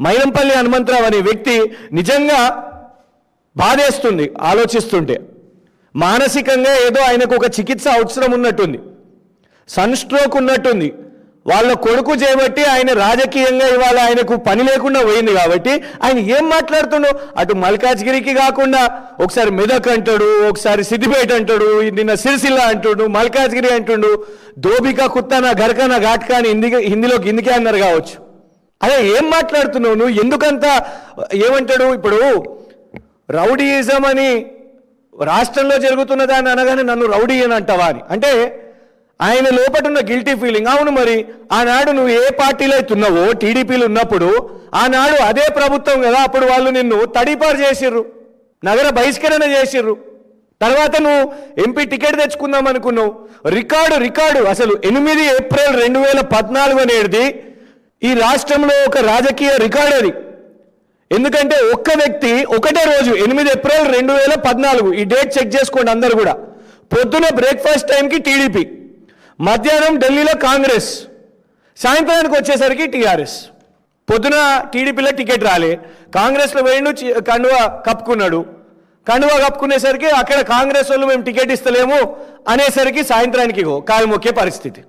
మైనంపల్లి హనుమంతరావు అనే వ్యక్తి నిజంగా బాధేస్తుంది ఆలోచిస్తుంటే. మానసికంగా ఏదో ఆయనకు ఒక చికిత్స అవసరం ఉన్నట్టుంది, సన్ స్ట్రోక్ ఉన్నట్టుంది. వాళ్ళ కొడుకు చేయబట్టి ఆయన రాజకీయంగా ఇవాళ ఆయనకు పని లేకుండా పోయింది కాబట్టి ఆయన ఏం మాట్లాడుతుండో అటు మల్కాజ్గిరికి కాకుండా ఒకసారి మెదక్ అంటాడు, ఒకసారి సిద్దిపేట అంటాడు, నిన్న సిరిసిల్ల అంటుడు, మల్కాజ్గిరి అంటుండు, దోబికా కుత్తానా ఘర్కానా ఘాట్కా అని హిందీలో గిందికే అన్నారు కావచ్చు. అదే ఏం మాట్లాడుతున్నావు నువ్వు? ఎందుకంత ఏమంటాడు? ఇప్పుడు రౌడీయిజం అని రాష్ట్రంలో జరుగుతున్నదా అని అనగానే నన్ను రౌడీ అని అంటావా అని అంటే ఆయన లోపల ఉన్న గిల్టీ ఫీలింగ్. అవును, మరి ఆనాడు నువ్వు ఏ పార్టీలో అవుతున్నావో టీడీపీలు ఉన్నప్పుడు ఆనాడు అదే ప్రభుత్వం కదా, అప్పుడు వాళ్ళు నిన్ను తడిపారు చేసిర్రు, నగర బహిష్కరణ చేసిర్రు. తర్వాత నువ్వు ఎంపీ టికెట్ తెచ్చుకుందాం అనుకున్నావు. రికార్డు అసలు 8 ఏప్రిల్ 2014 అనేది ఈ రాష్ట్రంలో ఒక రాజకీయ రికార్డు అది. ఎందుకంటే ఒక్క వ్యక్తి ఒకటే రోజు 8 ఏప్రిల్ 2014, ఈ డేట్ చెక్ చేసుకోండి అందరు కూడా, పొద్దున బ్రేక్ఫాస్ట్ టైంకి టీడీపీ, మధ్యాహ్నం ఢిల్లీలో కాంగ్రెస్, సాయంత్రానికి వచ్చేసరికి టీఆర్ఎస్. పొద్దున టీడీపీలో టికెట్ రాలే, కాంగ్రెస్లో పోయిండు, కండువా కప్పుకునేసరికి అక్కడ కాంగ్రెస్ వాళ్ళు మేము టికెట్ ఇస్తలేము అనేసరికి సాయంత్రానికి కాలు మొక్కే పరిస్థితి.